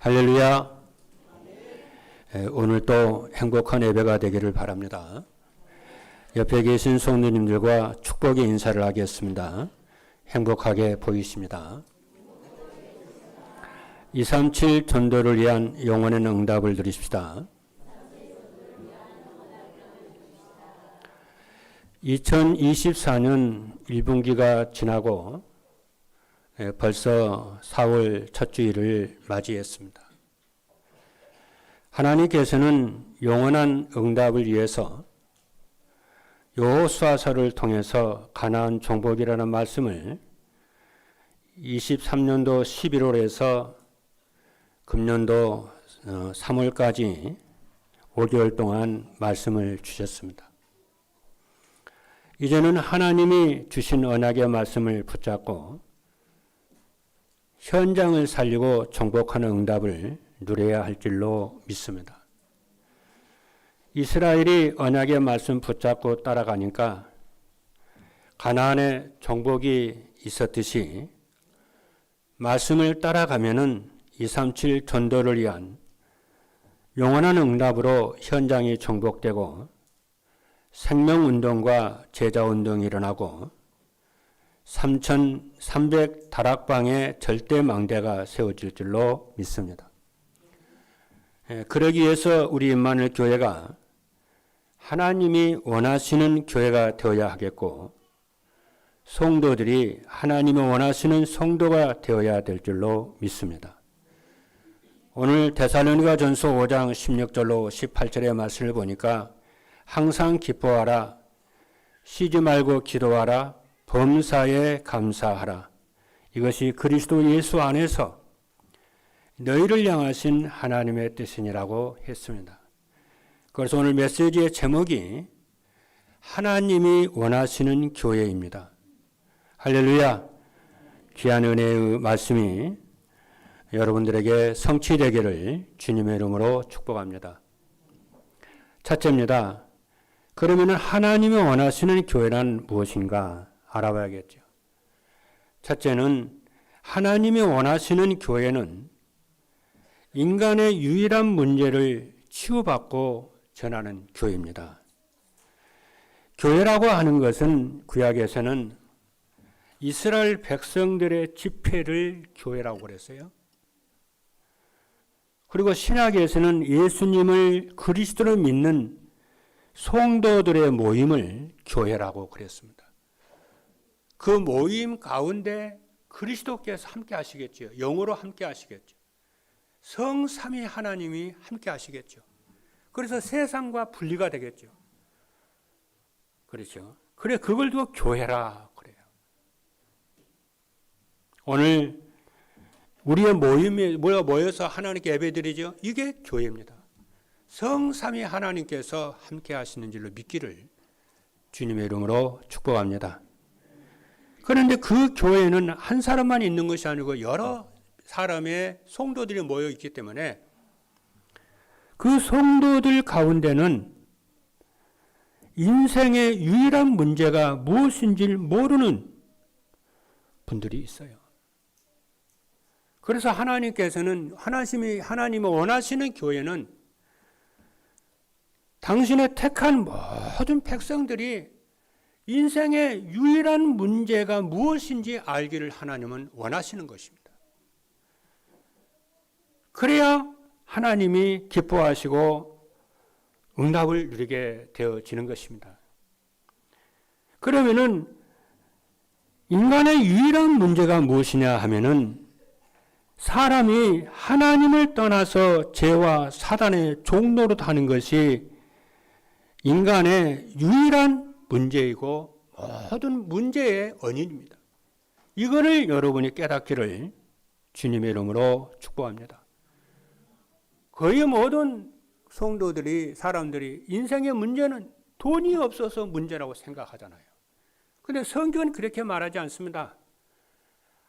할렐루야. 오늘도 행복한 예배가 되기를 바랍니다. 옆에 계신 성도님들과 축복의 인사를 하겠습니다. 행복하게 보이십니다. 237 전도를 위한 영혼의 응답을 드리십시다. 2024년 1분기가 지나고 벌써 4월 첫 주일을 맞이했습니다. 하나님께서는 영원한 응답을 위해서 여호수아서를 통해서 가나안 정복이라는 말씀을 23년도 11월에서 금년도 3월까지 5개월 동안 말씀을 주셨습니다. 이제는 하나님이 주신 언약의 말씀을 붙잡고 현장을 살리고 정복하는 응답을 누려야 할 줄로 믿습니다. 이스라엘이 언약의 말씀 붙잡고 따라가니까 가나안에 정복이 있었듯이 말씀을 따라가면은 237 전도를 위한 영원한 응답으로 현장이 정복되고 생명운동과 제자운동이 일어나고 3,300 다락방의 절대망대가 세워질 줄로 믿습니다. 그러기 위해서 우리 임마누엘 교회가 하나님이 원하시는 교회가 되어야 하겠고 성도들이 하나님이 원하시는 성도가 되어야 될 줄로 믿습니다. 오늘 데살로니가 전서 5장 16절로 18절의 말씀을 보니까 항상 기뻐하라, 쉬지 말고 기도하라, 범사에 감사하라. 이것이 그리스도 예수 안에서 너희를 향하신 하나님의 뜻이니라고 했습니다. 그래서 오늘 메시지의 제목이 하나님이 원하시는 교회입니다. 할렐루야. 귀한 은혜의 말씀이 여러분들에게 성취되기를 주님의 이름으로 축복합니다. 첫째입니다. 그러면 하나님이 원하시는 교회란 무엇인가 알아봐야겠죠. 첫째는 하나님이 원하시는 교회는 인간의 유일한 문제를 치유받고 전하는 교회입니다. 교회라고 하는 것은 구약에서는 이스라엘 백성들의 집회를 교회라고 그랬어요. 그리고 신약에서는 예수님을 그리스도로 믿는 성도들의 모임을 교회라고 그랬습니다. 그 모임 가운데 그리스도께서 함께 하시겠죠. 영으로 함께 하시겠죠. 성삼위 하나님이 함께 하시겠죠. 그래서 세상과 분리가 되겠죠. 그렇죠. 그래, 그걸 두고 교회라 그래요. 오늘 우리의 모임에 모여서 하나님께 예배드리죠. 이게 교회입니다. 성삼위 하나님께서 함께 하시는 줄로 믿기를 주님의 이름으로 축복합니다. 그런데 그 교회는 한 사람만 있는 것이 아니고 여러 사람의 성도들이 모여 있기 때문에 그 성도들 가운데는 인생의 유일한 문제가 무엇인지 모르는 분들이 있어요. 그래서 하나님께서는 하나님이 원하시는 교회는 당신의 택한 모든 백성들이 인생의 유일한 문제가 무엇인지 알기를 하나님은 원하시는 것입니다. 그래야 하나님이 기뻐하시고 응답을 누리게 되어지는 것입니다. 그러면은 인간의 유일한 문제가 무엇이냐 하면은 사람이 하나님을 떠나서 죄와 사단의 종노릇 하는 것이 인간의 유일한 문제이고 모든 문제의 원인입니다. 이거를 여러분이 깨닫기를 주님의 이름으로 축복합니다. 거의 모든 성도들이 사람들이 인생의 문제는 돈이 없어서 문제라고 생각하잖아요. 그런데 성경은 그렇게 말하지 않습니다.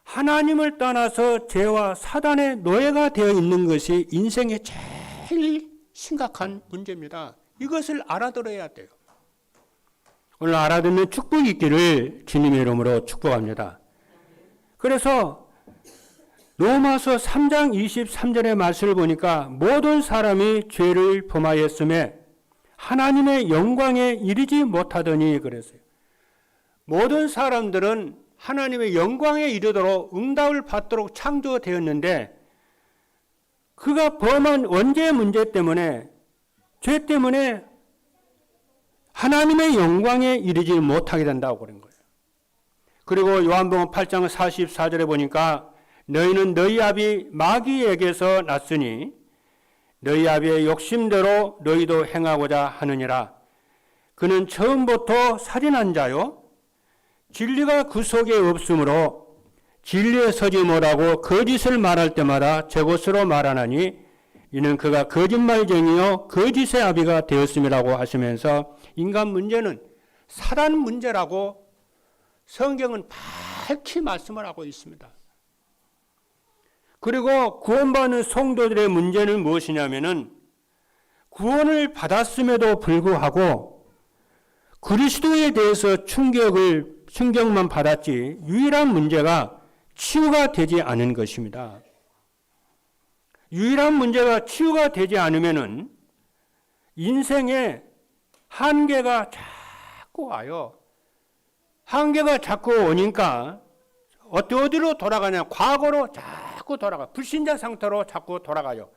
하나님을 떠나서 죄와 사단의 노예가 되어 있는 것이 인생의 제일 심각한 문제입니다. 이것을 알아들어야 돼요. 오늘 알아듣는 축복이 있기를 주님의 이름으로 축복합니다. 그래서 로마서 3장 23절의 말씀을 보니까 모든 사람이 죄를 범하였음에 하나님의 영광에 이르지 못하더니 그랬어요. 모든 사람들은 하나님의 영광에 이르도록 응답을 받도록 창조되었는데 그가 범한 원죄의 문제 때문에 죄 때문에 하나님의 영광에 이르지 못하게 된다고 그런 거예요. 그리고 요한복음 8장 44절에 보니까 너희는 너희 아비 마귀에게서 났으니 너희 아비의 욕심대로 너희도 행하고자 하느니라. 그는 처음부터 살인한 자요 진리가 그 속에 없으므로 진리에 서지 못하고 거짓을 말할 때마다 제 것으로 말하나니 이는 그가 거짓말쟁이요 거짓의 아비가 되었음이라고 하시면서 인간 문제는 사단 문제라고 성경은 밝히 말씀을 하고 있습니다. 그리고 구원받는 성도들의 문제는 무엇이냐면은 구원을 받았음에도 불구하고 그리스도에 대해서 충격만 받았지 유일한 문제가 치유가 되지 않은 것입니다. 유일한 문제가 치유가 되지 않으면은 인생에 한계가 자꾸 와요. 한계가 자꾸 오니까 어디로 돌아가냐? 과거로 자꾸 돌아가. 불신자 상태로 자꾸 돌아가요.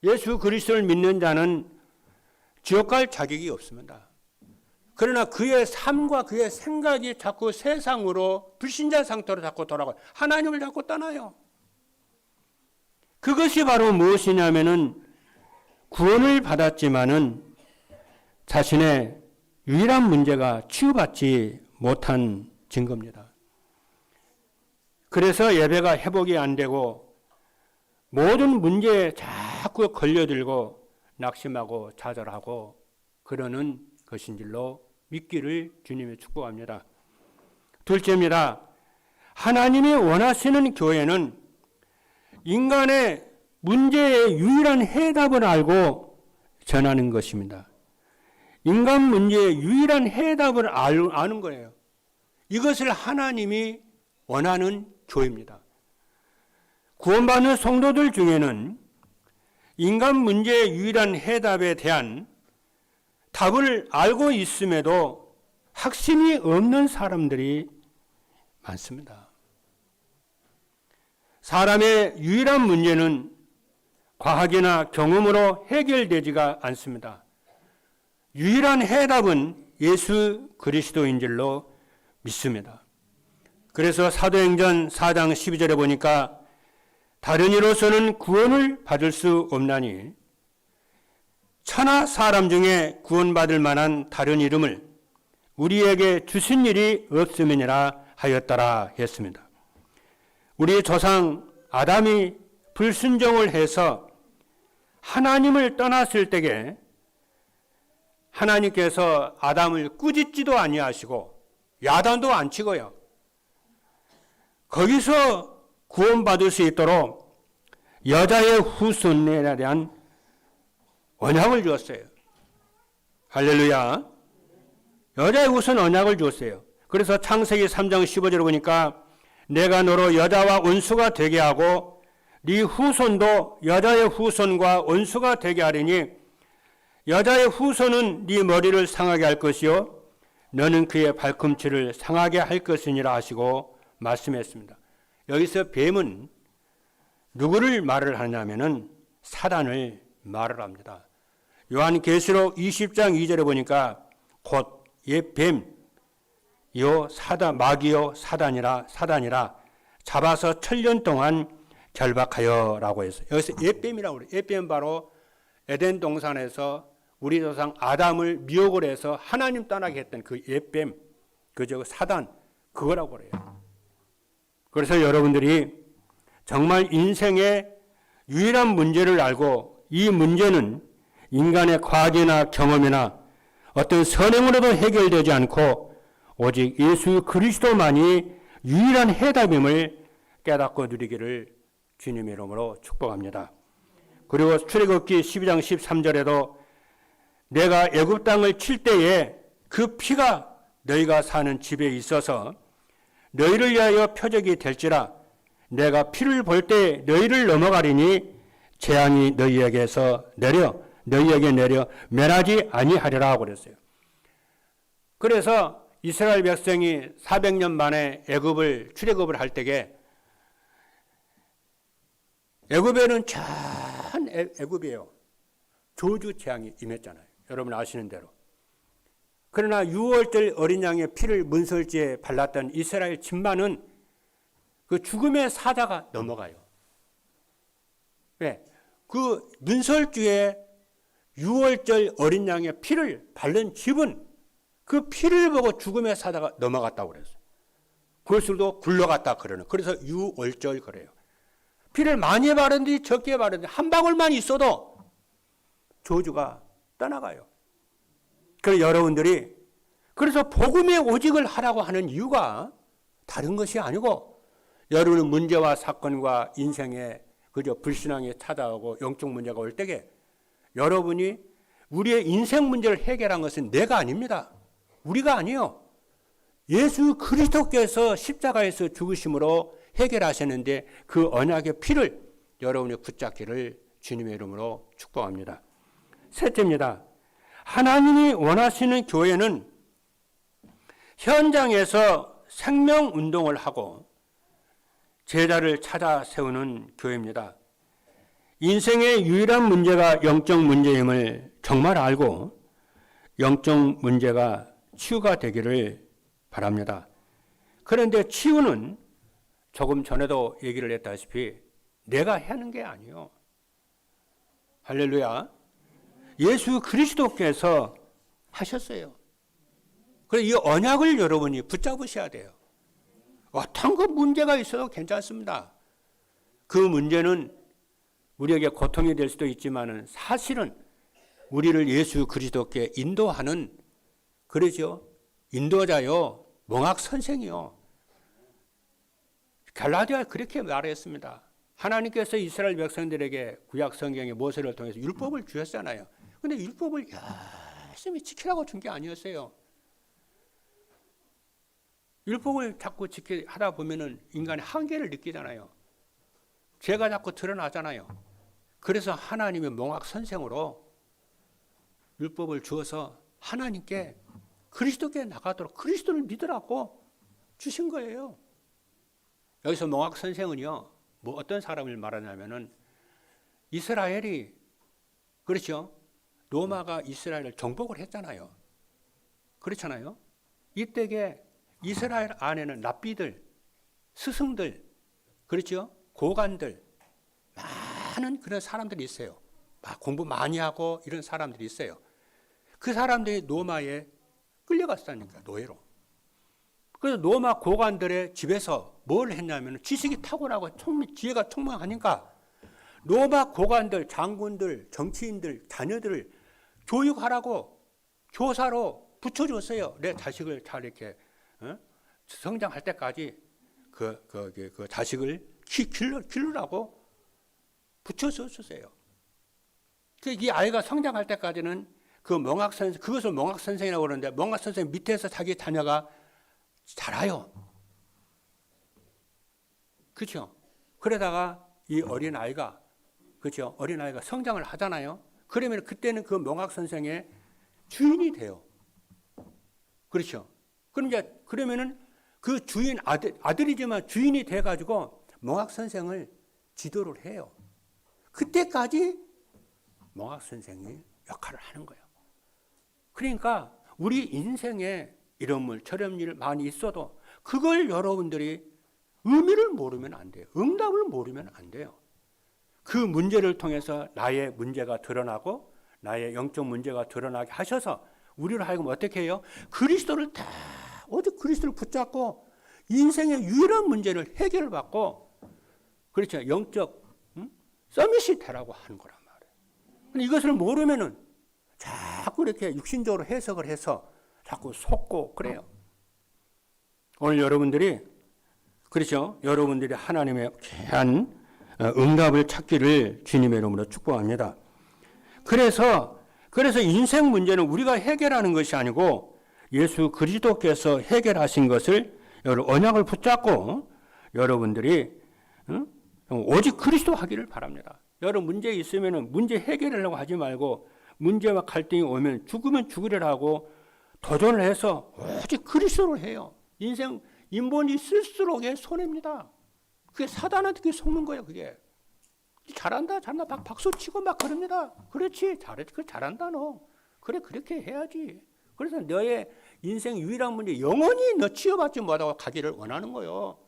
예수 그리스도를 믿는 자는 지옥 갈 자격이 없습니다. 그러나 그의 삶과 그의 생각이 자꾸 세상으로 불신자 상태로 자꾸 돌아가요. 하나님을 자꾸 떠나요. 그것이 바로 무엇이냐면은 구원을 받았지만은 자신의 유일한 문제가 치유받지 못한 증거입니다. 그래서 예배가 회복이 안 되고 모든 문제에 자꾸 걸려들고 낙심하고 좌절하고 그러는 것인 줄로 믿기를 주님이 축복합니다. 둘째입니다. 하나님이 원하시는 교회는 인간의 문제의 유일한 해답을 알고 전하는 것입니다. 인간 문제의 유일한 해답을 아는 거예요. 이것을 하나님이 원하는 교회입니다. 구원받는 성도들 중에는 인간 문제의 유일한 해답에 대한 답을 알고 있음에도 확신이 없는 사람들이 많습니다. 사람의 유일한 문제는 과학이나 경험으로 해결되지가 않습니다. 유일한 해답은 예수 그리스도인 줄로 믿습니다. 그래서 사도행전 4장 12절에 보니까 다른 이로서는 구원을 받을 수 없나니 천하 사람 중에 구원받을 만한 다른 이름을 우리에게 주신 일이 없음이니라 하였더라 했습니다. 우리 조상 아담이 불순종을 해서 하나님을 떠났을 때에 하나님께서 아담을 꾸짖지도 아니하시고 야단도 안 치고요. 거기서 구원받을 수 있도록 여자의 후손에 대한 언약을 주었어요. 할렐루야. 여자의 후손 언약을 주었어요. 그래서 창세기 3장 15절을 보니까 내가 너로 여자와 원수가 되게 하고 네 후손도 여자의 후손과 원수가 되게 하리니 여자의 후손은 네 머리를 상하게 할 것이요 너는 그의 발꿈치를 상하게 할 것이니라 하시고 말씀했습니다. 여기서 뱀은 누구를 말을 하냐면은 사단을 말을 합니다. 요한계시록 20장 2절에 보니까 곧 옛뱀 요 사단 마귀요 사단이라 잡아서 1000년 동안 결박하여라고 했어요. 여기서 옛뱀이라고 그래요. 옛뱀은 바로 에덴 동산에서 우리 조상 아담을 미혹을 해서 하나님 떠나게 했던 그 옛뱀, 그저 사단, 그거라고 그래요. 그래서 여러분들이 정말 인생의 유일한 문제를 알고 이 문제는 인간의 과학이나 경험이나 어떤 선행으로도 해결되지 않고 오직 예수 그리스도만이 유일한 해답임을 깨닫고 누리기를 주님의 이름으로 축복합니다. 그리고 출애굽기 12장 13절에도 내가 애굽 땅을 칠 때에 그 피가 너희가 사는 집에 있어서 너희를 위하여 표적이 될지라 내가 피를 볼 때 너희를 넘어가리니 재앙이 너희에게 내려 멸하지 아니하리라 하고 그랬어요. 그래서 이스라엘 백성이 400년 만에 출애굽을 할 때에 애굽에는 전 애굽이에요. 저주 재앙이 임했잖아요. 여러분 아시는 대로. 그러나 6월절 어린 양의 피를 문설지에 발랐던 이스라엘 집만은 그 죽음의 사자가 넘어가요. 왜? 그 문설주에 6월절 어린 양의 피를 바른 집은 그 피를 보고 죽음의 사자가 넘어갔다고 그랬어요. 그것으로도 굴러갔다 그러는. 그래서 6월절 그래요. 피를 많이 바르든지 적게 바르든지 한 방울만 있어도 저주가 떠나가요. 그래서 여러분들이 그래서 복음의 오직을 하라고 하는 이유가 다른 것이 아니고 여러분의 문제와 사건과 인생에 그저 불신앙이 찾아오고 영적 문제가 올 때에 여러분이 우리의 인생 문제를 해결한 것은 내가 아닙니다. 우리가 아니요. 예수 그리스도께서 십자가에서 죽으심으로 해결하셨는데 그 언약의 피를 여러분이 붙잡기를 주님의 이름으로 축복합니다. 셋째입니다. 하나님이 원하시는 교회는 현장에서 생명운동을 하고 제자를 찾아 세우는 교회입니다. 인생의 유일한 문제가 영적 문제임을 정말 알고 영적 문제가 치유가 되기를 바랍니다. 그런데 치유는 조금 전에도 얘기를 했다시피 내가 하는 게 아니에요. 할렐루야. 예수 그리스도께서 하셨어요. 그래서 이 언약을 여러분이 붙잡으셔야 돼요. 어떤 그 문제가 있어도 괜찮습니다. 그 문제는 우리에게 고통이 될 수도 있지만 사실은 우리를 예수 그리스도께 인도하는 그러죠. 인도자요. 몽학 선생이요. 갈라디아에 그렇게 말했습니다. 하나님께서 이스라엘 백성들에게 구약 성경의 모세를 통해서 율법을 주셨잖아요. 그런데 율법을 열심히 지키라고 준 게 아니었어요. 율법을 자꾸 하다 보면은 인간의 한계를 느끼잖아요. 죄가 자꾸 드러나잖아요. 그래서 하나님의 몽학 선생으로 율법을 주어서 하나님께 그리스도께 나가도록 그리스도를 믿으라고 주신 거예요. 여기서 몽학 선생은요, 뭐 어떤 사람을 말하냐면은 이스라엘이 그렇죠. 로마가 이스라엘을 정복을 했잖아요. 그렇잖아요. 이때에 이스라엘 안에는 랍비들, 스승들, 그렇죠? 고관들, 많은 그런 사람들이 있어요. 공부 많이 하고 이런 사람들이 있어요. 그 사람들이 로마에 끌려갔다니까, 노예로. 그래서 로마 고관들의 집에서 뭘 했냐면 지식이 탁월하고 지혜가 총명하니까 로마 고관들, 장군들, 정치인들, 자녀들을 교육하라고 교사로 붙여줬어요. 내 자식을 잘 이렇게 성장할 때까지 그 자식을 기르라고 붙여줬어요. 이 아이가 성장할 때까지는 그것을 몽학 선생이라고 그러는데 몽학 선생 밑에서 자기 자녀가 자라요. 그렇죠? 그러다가 이 어린 아이가 그렇죠? 어린 아이가 성장을 하잖아요. 그러면 그때는 그 몽학 선생의 주인이 돼요. 그렇죠? 그러면은 그 주인 아들이지만 주인이 돼가지고 몽학 선생을 지도를 해요. 그때까지 몽학 선생이 역할을 하는 거예요. 그러니까 우리 인생에 이런 일 저런 일 많이 있어도 그걸 여러분들이 의미를 모르면 안 돼요. 응답을 모르면 안 돼요. 그 문제를 통해서 나의 문제가 드러나고 나의 영적 문제가 드러나게 하셔서 우리를 하여금 어떻게 해요? 그리스도를 붙잡고 인생의 유일한 문제를 해결을 받고 그렇죠. 영적 서밋이 되라고 하는 거란 말이에요. 근데 이것을 모르면은 자꾸 이렇게 육신적으로 해석을 해서 자꾸 속고 그래요. 오늘 여러분들이 그렇죠. 여러분들이 하나님의 귀한 응답을 찾기를 주님의 이름으로 축복합니다. 그래서 인생 문제는 우리가 해결하는 것이 아니고 예수 그리스도께서 해결하신 것을 언약을 붙잡고 여러분들이 응? 오직 그리스도 하기를 바랍니다. 여러 문제 있으면 문제 해결하려고 하지 말고 문제와 갈등이 오면 죽으면 죽으리라고 도전을 해서 오직 그리스도를 해요. 인생 인본이 쓸수록의 손해입니다. 그게 사단한테 그게 속는 거예요. 그게 잘한다 박수 치고 막 그럽니다. 그렇지 잘한다 너. 그래 그렇게 해야지. 그래서 너의 인생 유일한 문제 영원히 너 치유받지 못하고 가기를 원하는 거예요.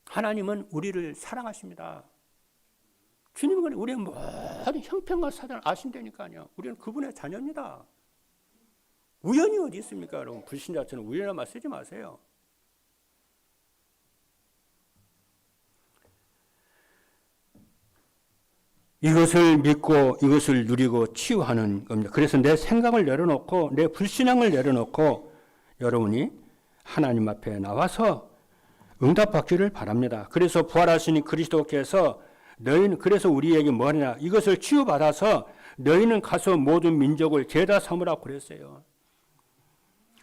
하나님은 우리를 사랑하십니다. 주님은 우리의 모든 형편과 사정을 아신다니까요. 우리는 그분의 자녀입니다. 우연이 어디 있습니까? 여러분 불신자처럼 우연한 말 쓰지 마세요. 이것을 믿고 이것을 누리고 치유하는 겁니다. 그래서 내 생각을 내려놓고 내 불신앙을 내려놓고 여러분이 하나님 앞에 나와서 응답받기를 바랍니다. 그래서 부활하신 그리스도께서 너희는 그래서 우리에게 뭐냐 이것을 치유받아서 너희는 가서 모든 민족을 제자 삼으라고 그랬어요.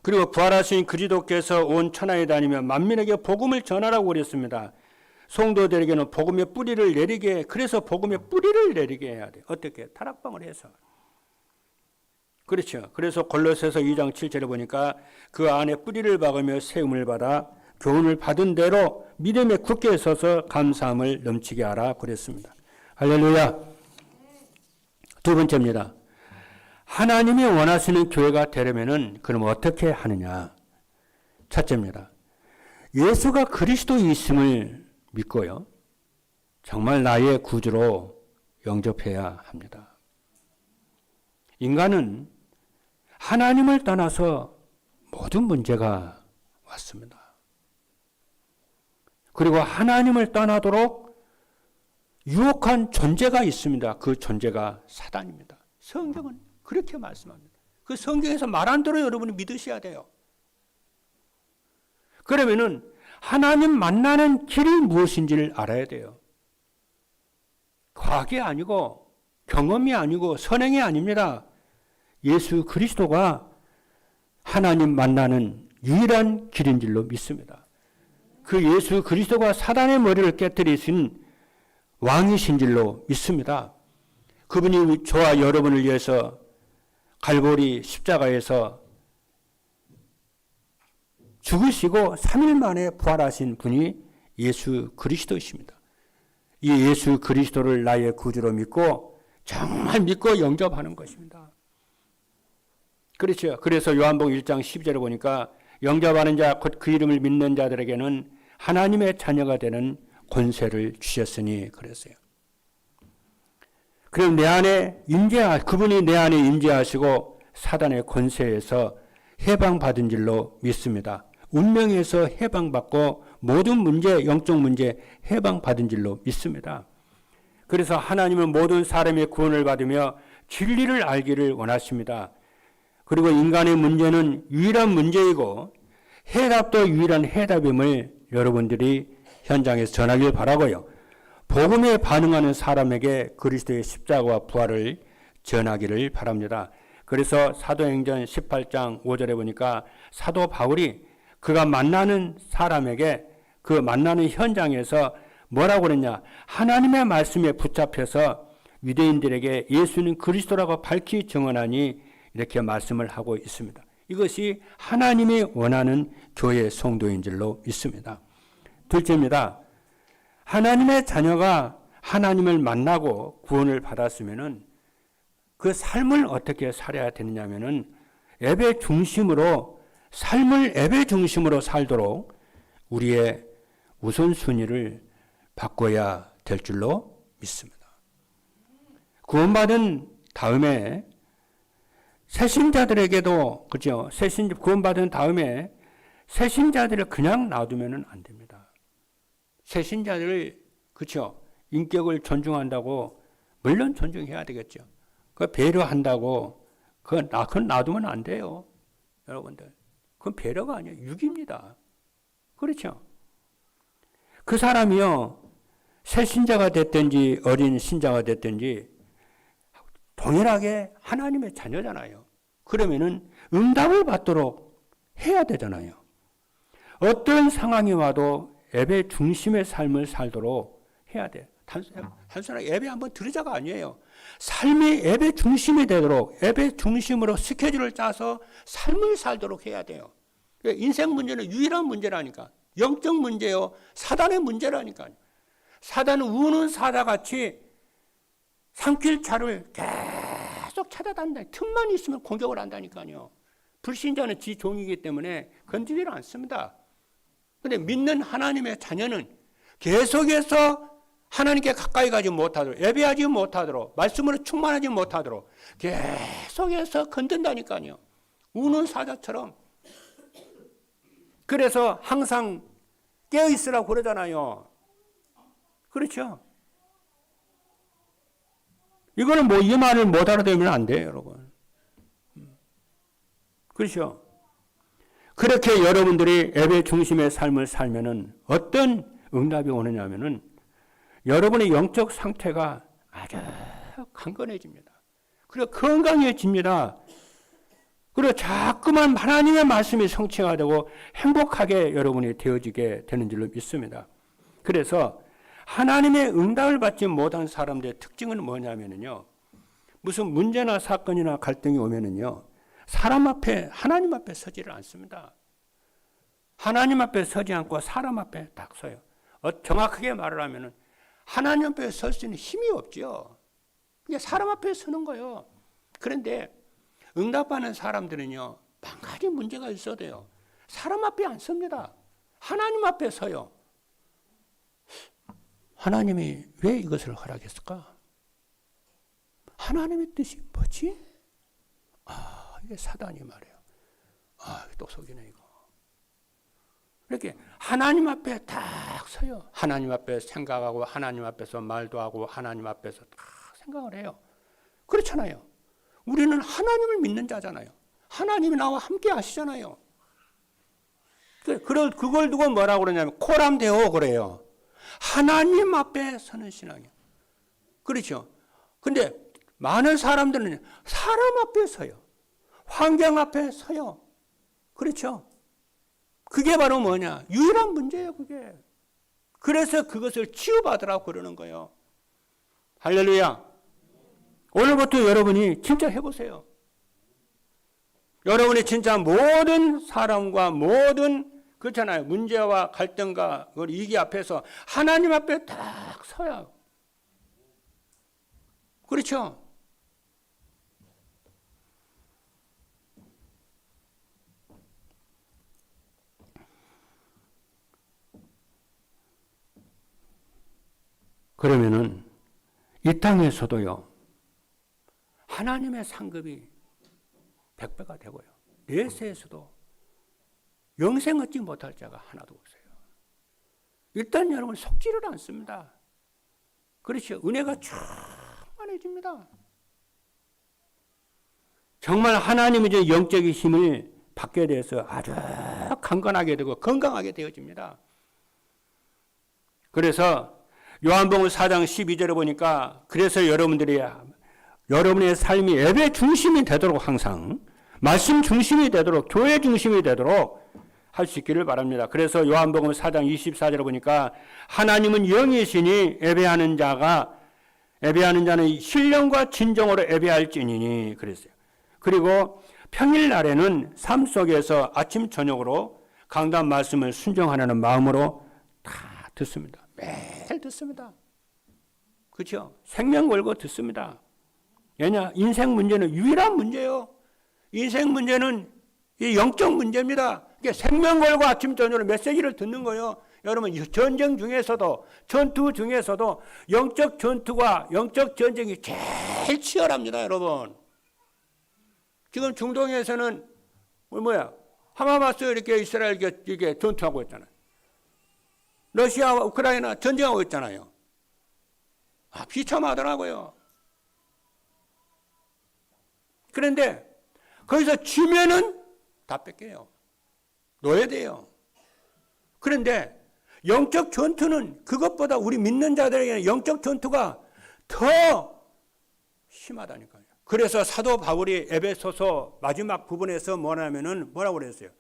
그리고 부활하신 그리스도께서 온 천하에 다니며 만민에게 복음을 전하라고 그랬습니다. 성도들에게는 복음의 뿌리를 내리게 그래서 복음의 뿌리를 내리게 해야 돼요. 어떻게? 타락방을 해서. 그렇죠. 그래서 골로새서 2장 7절에 보니까 그 안에 뿌리를 박으며 세움을 받아 교훈을 받은 대로 믿음에 굳게 서서 감사함을 넘치게 하라 그랬습니다. 할렐루야. 두 번째입니다. 하나님이 원하시는 교회가 되려면은 그럼 어떻게 하느냐? 첫째입니다. 예수가 그리스도이심을 믿고요. 정말 나의 구주로 영접해야 합니다. 인간은 하나님을 떠나서 모든 문제가 왔습니다. 그리고 하나님을 떠나도록 유혹한 존재가 있습니다. 그 존재가 사단입니다. 성경은 그렇게 말씀합니다. 그 성경에서 말 안 들어요. 여러분이 믿으셔야 돼요. 그러면은 하나님 만나는 길이 무엇인지를 알아야 돼요. 과학이 아니고 경험이 아니고 선행이 아닙니다. 예수 그리스도가 하나님 만나는 유일한 길인 줄로 믿습니다. 그 예수 그리스도가 사단의 머리를 깨뜨리신 왕이신 줄로 믿습니다. 그분이 저와 여러분을 위해서 갈보리 십자가에서 죽으시고 3일 만에 부활하신 분이 예수 그리스도이십니다. 이 예수 그리스도를 나의 구주로 믿고 정말 믿고 영접하는 것입니다. 그렇죠. 그래서 요한복음 1장 12절에 보니까 영접하는 자 곧 그 이름을 믿는 자들에게는 하나님의 자녀가 되는 권세를 주셨으니 그랬어요. 그럼 내 안에 그분이 내 안에 임재하시고 사단의 권세에서 해방받은 줄로 믿습니다. 운명에서 해방받고 모든 문제, 영적 문제 해방받은 줄로 믿습니다. 그래서 하나님은 모든 사람의 구원을 받으며 진리를 알기를 원하십니다. 그리고 인간의 문제는 유일한 문제이고 해답도 유일한 해답임을 여러분들이 현장에서 전하길 바라고요. 복음에 반응하는 사람에게 그리스도의 십자가와 부활을 전하기를 바랍니다. 그래서 사도행전 18장 5절에 보니까 사도 바울이 그가 만나는 사람에게 그 만나는 현장에서 뭐라고 그랬냐? 하나님의 말씀에 붙잡혀서 유대인들에게 예수는 그리스도라고 밝히 증언하니 이렇게 말씀을 하고 있습니다. 이것이 하나님이 원하는 교회 성도인 줄로 믿습니다. 둘째입니다. 하나님의 자녀가 하나님을 만나고 구원을 받았으면은 그 삶을 어떻게 살아야 되느냐면은 예배 중심으로 삶을 예배 중심으로 살도록 우리의 우선순위를 바꿔야 될 줄로 믿습니다. 구원받은 다음에 새신자들에게도 그죠? 구원받은 다음에 새신자들을 그냥 놔두면 안 됩니다. 새신자들을 그렇죠? 인격을 존중한다고 물론 존중해야 되겠죠. 그 배려한다고 그건 놔두면 안 돼요. 여러분들. 그건 배려가 아니에요. 육입니다. 그렇죠? 그 사람이요. 새 신자가 됐든지 어린 신자가 됐든지 동일하게 하나님의 자녀잖아요. 그러면은 응답을 받도록 해야 되잖아요. 어떤 상황이 와도 예배 중심의 삶을 살도록 해야 돼. 단순하게 예배 한번 드리자가 아니에요. 삶이 예배 중심이 되도록, 예배 중심으로 스케줄을 짜서 삶을 살도록 해야 돼요. 인생 문제는 유일한 문제라니까. 영적 문제요. 사단의 문제라니까요. 사단은 우는 사자같이 산길차를 계속 찾아다닌다. 틈만 있으면 공격을 한다니까요. 불신자는 지 종이기 때문에 건드리지 않습니다. 그런데 믿는 하나님의 자녀는 계속해서 하나님께 가까이 가지 못하도록, 예배하지 못하도록, 말씀으로 충만하지 못하도록 계속해서 건든다니까요. 우는 사자처럼. 그래서 항상 깨어있으라고 그러잖아요. 그렇죠? 이거는 뭐 이 말을 못 알아들으면 안 돼요, 여러분. 그렇죠? 그렇게 여러분들이 예배 중심의 삶을 살면은 어떤 응답이 오느냐면은 여러분의 영적 상태가 아주 강건해집니다. 그리고 건강해집니다. 그리고 자꾸만 하나님의 말씀이 성취가 되고 행복하게 여러분이 되어지게 되는 줄로 믿습니다. 그래서 하나님의 응답을 받지 못한 사람들의 특징은 뭐냐면요. 무슨 문제나 사건이나 갈등이 오면은요. 사람 앞에, 하나님 앞에 서지를 않습니다. 하나님 앞에 서지 않고 사람 앞에 딱 서요. 정확하게 말을 하면은 하나님 앞에 설 수 있는 힘이 없죠. 그냥 사람 앞에 서는 거예요. 그런데 응답하는 사람들은요, 한 가지 문제가 있어야 돼요. 사람 앞에 안 섭니다. 하나님 앞에 서요. 하나님이 왜 이것을 허락했을까? 하나님의 뜻이 뭐지? 이게 사단이 말이에요. 또 속이네, 이거. 이렇게 하나님 앞에 딱 서요. 하나님 앞에 생각하고, 하나님 앞에서 말도 하고, 하나님 앞에서 딱 생각을 해요. 그렇잖아요. 우리는 하나님을 믿는 자잖아요. 하나님이 나와 함께 하시잖아요. 그걸 두고 뭐라고 그러냐면, 코람데오 그래요. 하나님 앞에 서는 신앙이에요. 그렇죠. 근데 많은 사람들은 사람 앞에 서요. 환경 앞에 서요. 그렇죠. 그게 바로 뭐냐? 유일한 문제예요, 그게. 그래서 그것을 치유받으라고 그러는 거예요. 할렐루야. 오늘부터 여러분이 진짜 해보세요. 여러분이 진짜 모든 사람과 모든 그렇잖아요. 문제와 갈등과 위기 앞에서 하나님 앞에 딱 서야. 그렇죠? 그러면은 이 땅에서도요. 하나님의 상급이 100배가 되고요. 내세에서도 영생 얻지 못할 자가 하나도 없어요. 일단 여러분 속지를 않습니다. 그렇죠. 은혜가 충만해집니다. 정말 하나님의 영적인 힘을 받게 돼서 아주 강건하게 되고 건강하게 되어집니다. 그래서 요한복음 4장 12절에 보니까 그래서 여러분의 삶이 예배 중심이 되도록 항상 말씀 중심이 되도록 교회 중심이 되도록 할 수 있기를 바랍니다. 그래서 요한복음 4장 24절에 보니까 하나님은 영이시니 예배하는 자는 신령과 진정으로 예배할지니니 그랬어요. 그리고 평일날에는 삶 속에서 아침 저녁으로 강단 말씀을 순종하는 마음으로 다 듣습니다. 매일 듣습니다. 그렇죠? 생명 걸고 듣습니다. 왜냐? 인생 문제는 유일한 문제예요. 인생 문제는 이 영적 문제입니다. 이게 생명 걸고 아침 저녁으로 메시지를 듣는 거예요. 여러분 전쟁 중에서도 전투 중에서도 영적 전투와 영적 전쟁이 제일 치열합니다, 여러분. 지금 중동에서는 하마마스 이렇게 이스라엘 이렇게 전투하고 있잖아요. 러시아와 우크라이나 전쟁하고 있잖아요. 비참하더라고요. 그런데 거기서 지면은 다 뺏겨요. 노예돼요. 그런데 영적 전투는 그것보다 우리 믿는 자들에게는 영적 전투가 더 심하다니까요. 그래서 사도 바울이 에베소서 마지막 부분에서 뭐라고 그랬어요?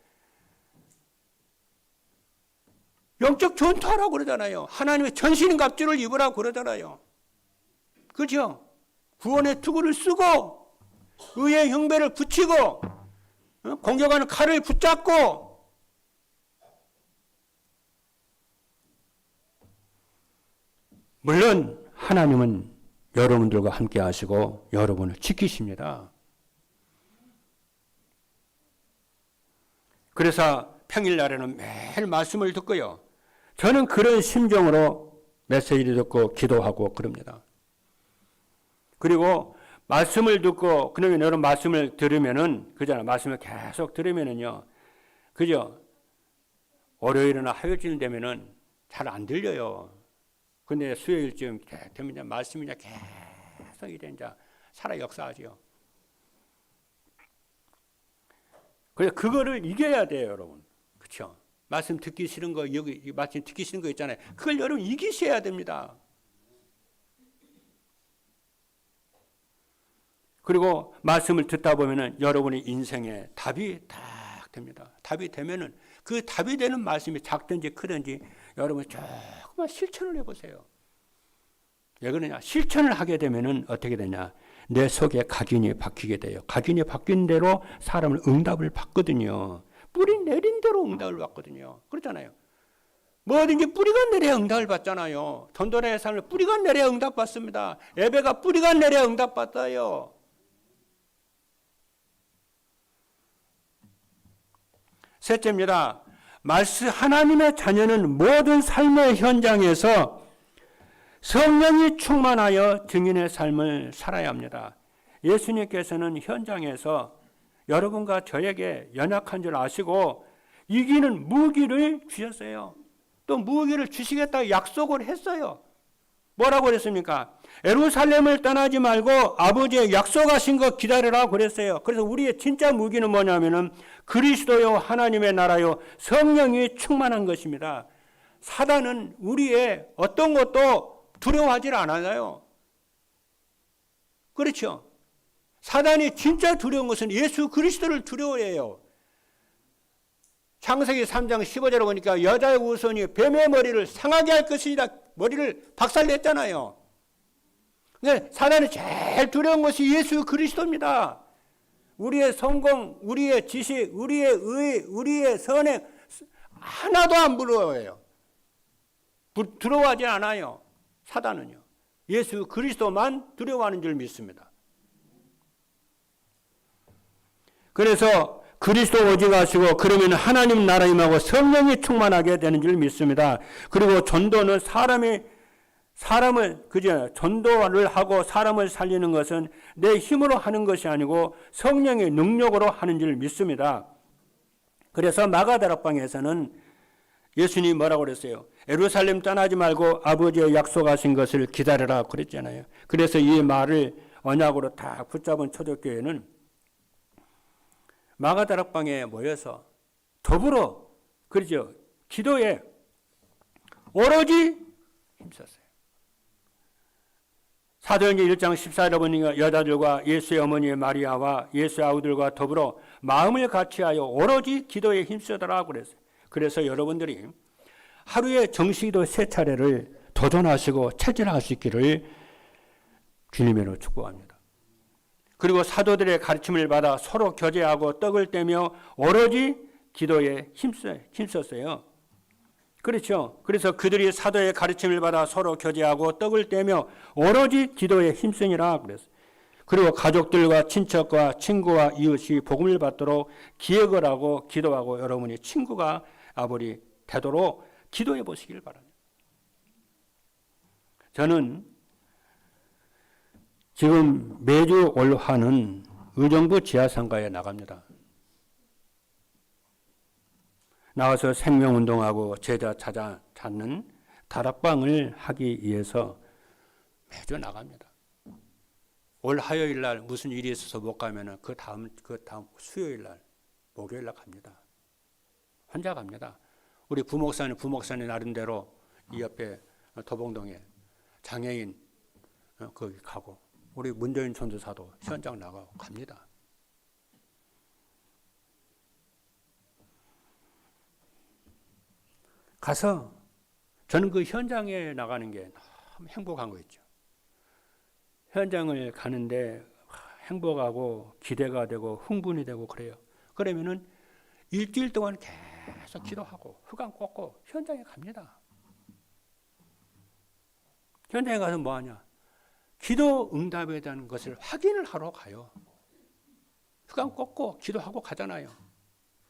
영적 전투하라고 그러잖아요. 하나님의 전신갑주를 입으라고 그러잖아요. 그렇죠? 구원의 투구를 쓰고 의의 형배를 붙이고 공격하는 칼을 붙잡고 물론 하나님은 여러분들과 함께 하시고 여러분을 지키십니다. 그래서 평일날에는 매일 말씀을 듣고요. 저는 그런 심정으로 메시지를 듣고 기도하고 그럽니다. 그리고 말씀을 듣고 그러면 여러분 말씀을 들으면은 그잖아. 말씀을 계속 들으면은요. 그죠? 월요일이나 화요일 되면은 잘 안 들려요. 근데 수요일쯤 되면 말씀이 계속 이래 이제 살아 역사하죠. 그래서 그거를 이겨야 돼요, 여러분. 그렇죠? 말씀 듣기 싫은 거 여기 말씀 듣기 싫은 거 있잖아요. 그걸 여러분 이기셔야 됩니다. 그리고 말씀을 듣다 보면은 여러분의 인생에 답이 딱 됩니다. 답이 되면은 그 답이 되는 말씀이 작든지 크든지 여러분 조금만 실천을 해보세요. 왜 그러냐? 실천을 하게 되면은 어떻게 되냐? 내 속에 각인이 박히게 돼요. 각인이 바뀐 대로 사람은 응답을 받거든요. 뿌리 내린 대로 응답을 받거든요. 그렇잖아요. 뭐든지 뿌리가 내려야 응답을 받잖아요. 전도의 삶을 뿌리가 내려야 응답 받습니다. 예배가 뿌리가 내려야 응답 받아요. 셋째입니다. 말씀 하나님의 자녀는 모든 삶의 현장에서 성령이 충만하여 증인의 삶을 살아야 합니다. 예수님께서는 현장에서 여러분과 저에게 연약한 줄 아시고 이기는 무기를 주셨어요. 또 무기를 주시겠다고 약속을 했어요. 뭐라고 그랬습니까? 예루살렘을 떠나지 말고 아버지의 약속하신 거 기다리라고 그랬어요. 그래서 우리의 진짜 무기는 뭐냐면은 그리스도요 하나님의 나라요 성령이 충만한 것입니다. 사단은 우리의 어떤 것도 두려워하지 않아요. 그렇죠? 사단이 진짜 두려운 것은 예수 그리스도를 두려워해요. 창세기 3장 15절에 보니까 여자의 후손이 뱀의 머리를 상하게 할 것이다. 머리를 박살냈잖아요. 근데 사단이 제일 두려운 것이 예수 그리스도입니다. 우리의 성공, 우리의 지식, 우리의 의, 우리의 선행 하나도 안 부러워해요. 두려워하지 않아요. 사단은요. 예수 그리스도만 두려워하는 줄 믿습니다. 그래서 그리스도 오직하시고 그러면 하나님 나라 임하고 성령이 충만하게 되는 줄 믿습니다. 그리고 전도는 사람을 그죠? 전도를 하고 사람을 살리는 것은 내 힘으로 하는 것이 아니고 성령의 능력으로 하는 줄 믿습니다. 그래서 마가다락방에서는 예수님이 뭐라고 그랬어요? 예루살렘 떠나지 말고 아버지의 약속하신 것을 기다려라 그랬잖아요. 그래서 이 말을 언약으로 다 붙잡은 초대교회는 마가다락방에 모여서 더불어 그러죠. 기도에 오로지 힘썼어요. 사도행전 1장 14절에 보니까 여자들과 예수의 어머니 마리아와 예수의 아우들과 더불어 마음을 같이하여 오로지 기도에 힘쓰더라 그랬어요. 그래서 여러분들이 하루에 정식기도 3차례를 도전하시고 체질할 수 있기를 주님으로 축복합니다. 그리고 사도들의 가르침을 받아 서로 교제하고 떡을 떼며 오로지 기도에 힘썼어요. 그렇죠. 그래서 그들이 사도의 가르침을 받아 서로 교제하고 떡을 떼며 오로지 기도에 힘쓰니라 그랬어요. 그리고 가족들과 친척과 친구와 이웃이 복음을 받도록 기획을 하고 기도하고 여러분이 친구가 아버지 되도록 기도해 보시길 바랍니다. 저는 지금 매주 올 한은 의정부 지하상가에 나갑니다. 나와서 생명운동하고 제자 찾는 다락방을 하기 위해서 매주 나갑니다. 올 화요일 날 무슨 일이 있어서 못 가면은 그 다음 수요일 날, 목요일 날 갑니다. 혼자 갑니다. 우리 부목사님 나름대로 이 옆에 도봉동에 장애인 거기 가고 우리 문재인 전도사도 현장 나가고 갑니다. 가서 저는 그 현장에 나가는 게 너무 행복한 거 있죠. 현장을 가는데 행복하고 기대가 되고 흥분이 되고 그래요. 그러면은 일주일 동안 계속 기도하고 흑암 꽂고 현장에 갑니다. 현장에 가서 뭐 하냐? 기도 응답에 대한 것을 확인을 하러 가요. 흑암 꽂고 기도하고 가잖아요.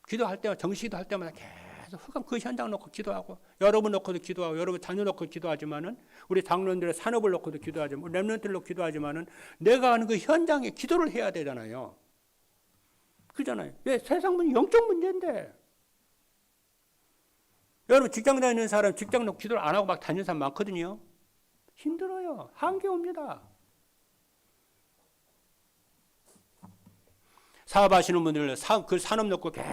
기도할 때마다 정시기도 할 때마다 계속 흑암 그 현장 놓고 기도하고 여러분 놓고도 기도하고 여러분 자녀 놓고 기도하지만은 우리 장로님들의 산업을 놓고도 기도하지만 렘넌트를 놓고 기도하지만은 내가 하는 그 현장에 기도를 해야 되잖아요. 그잖아요. 왜? 세상은 영적 문제인데. 여러분 직장 다니는 사람 직장 놓고 기도를 안 하고 막 다니는 사람 많거든요. 힘들어요. 한계 옵니다. 사업하시는 분들 그 산업 놓고 계속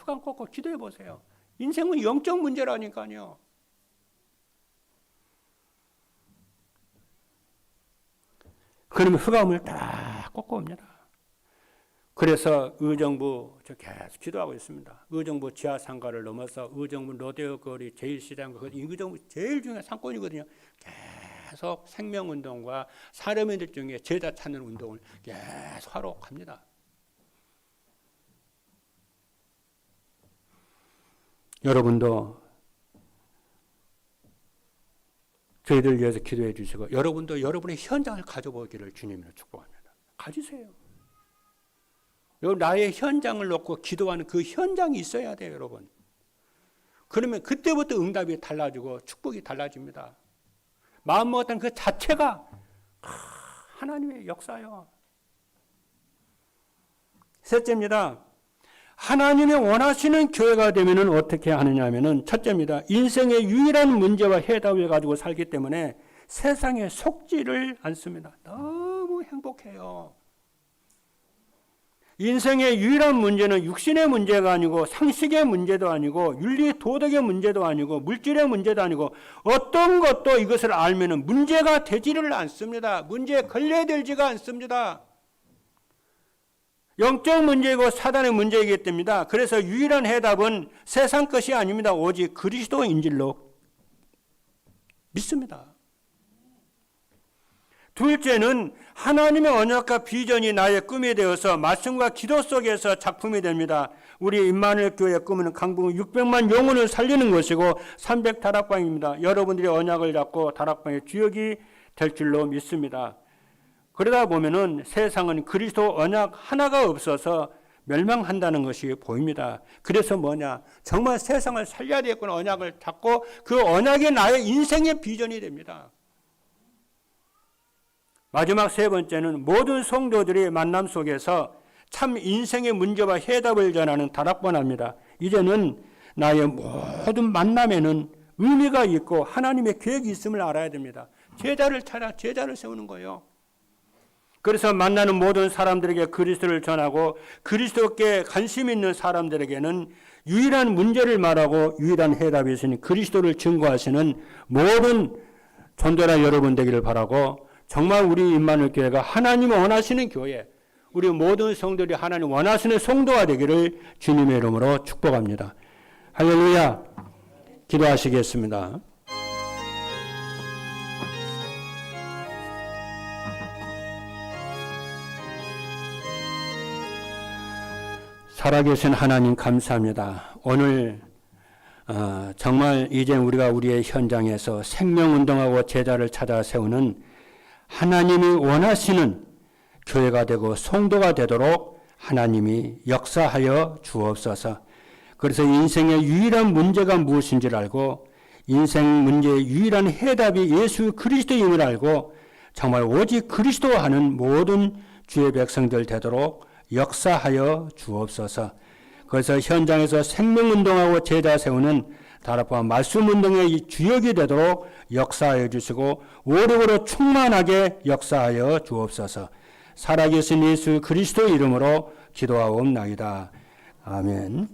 흑암 꽂고 기도해 보세요. 인생은 영적 문제라니까요. 그러면 흑암을 딱 꽂고 옵니다. 그래서 의정부 저 계속 기도하고 있습니다. 의정부 지하상가를 넘어서 의정부 로데오 거리 제1시장 의정부 제일 중요한 상권이거든요. 계속 생명운동과 사람인들 중에 제자 찾는 운동을 계속 하러 갑니다. 여러분도 저희들 위해서 기도해 주시고 여러분도 여러분의 현장을 가져보기를 주님으로 축복합니다. 가지세요. 여러분 나의 현장을 놓고 기도하는 그 현장이 있어야 돼요, 여러분. 그러면 그때부터 응답이 달라지고 축복이 달라집니다. 마음 먹었던 그 자체가 하나님의 역사요. 셋째입니다. 하나님이 원하시는 교회가 되면 어떻게 하느냐 하면은 첫째입니다. 인생의 유일한 문제와 해답을 가지고 살기 때문에 세상에 속지를 않습니다. 너무 행복해요. 인생의 유일한 문제는 육신의 문제가 아니고 상식의 문제도 아니고 윤리 도덕의 문제도 아니고 물질의 문제도 아니고 어떤 것도 이것을 알면은 문제가 되지를 않습니다. 문제에 걸려들지가 않습니다. 영적 문제이고 사단의 문제이기 때문에 그래서 유일한 해답은 세상 것이 아닙니다. 오직 그리스도인 줄로 믿습니다. 둘째는 하나님의 언약과 비전이 나의 꿈이 되어서 말씀과 기도 속에서 작품이 됩니다. 우리 임마누엘 교회의 꿈은 강북 600만 영혼을 살리는 것이고 300다락방입니다. 여러분들이 언약을 잡고 다락방의 주역이 될 줄로 믿습니다. 그러다 보면은 세상은 그리스도 언약 하나가 없어서 멸망한다는 것이 보입니다. 그래서 뭐냐? 정말 세상을 살려야 되겠구나 언약을 잡고 그 언약이 나의 인생의 비전이 됩니다. 마지막 세 번째는 모든 성도들이 만남 속에서 참 인생의 문제와 해답을 전하는 다락방합니다. 이제는 나의 모든 만남에는 의미가 있고 하나님의 계획이 있음을 알아야 됩니다. 제자를 찾아 제자를 세우는 거예요. 그래서 만나는 모든 사람들에게 그리스도를 전하고 그리스도께 관심 있는 사람들에게는 유일한 문제를 말하고 유일한 해답이 있으니 그리스도를 증거하시는 모든 전도자 여러분 되기를 바라고 정말 우리 임마누엘 교회가 하나님이 원하시는 교회, 우리 모든 성도들이 하나님 원하시는 성도가 되기를 주님의 이름으로 축복합니다. 할렐루야. 기도하시겠습니다. 살아계신 하나님 감사합니다. 오늘 정말 이제 우리가 우리의 현장에서 생명운동하고 제자를 찾아 세우는 하나님이 원하시는 교회가 되고 성도가 되도록 하나님이 역사하여 주옵소서. 그래서 인생의 유일한 문제가 무엇인지를 알고 인생 문제의 유일한 해답이 예수 그리스도임을 알고 정말 오직 그리스도 하는 모든 주의 백성들 되도록 역사하여 주옵소서. 그래서 현장에서 생명운동하고 제자 세우는 다락방 말씀운동의 주역이 되도록 역사하여 주시고 오력으로 충만하게 역사하여 주옵소서. 살아계신 예수 그리스도 이름으로 기도하옵나이다. 아멘.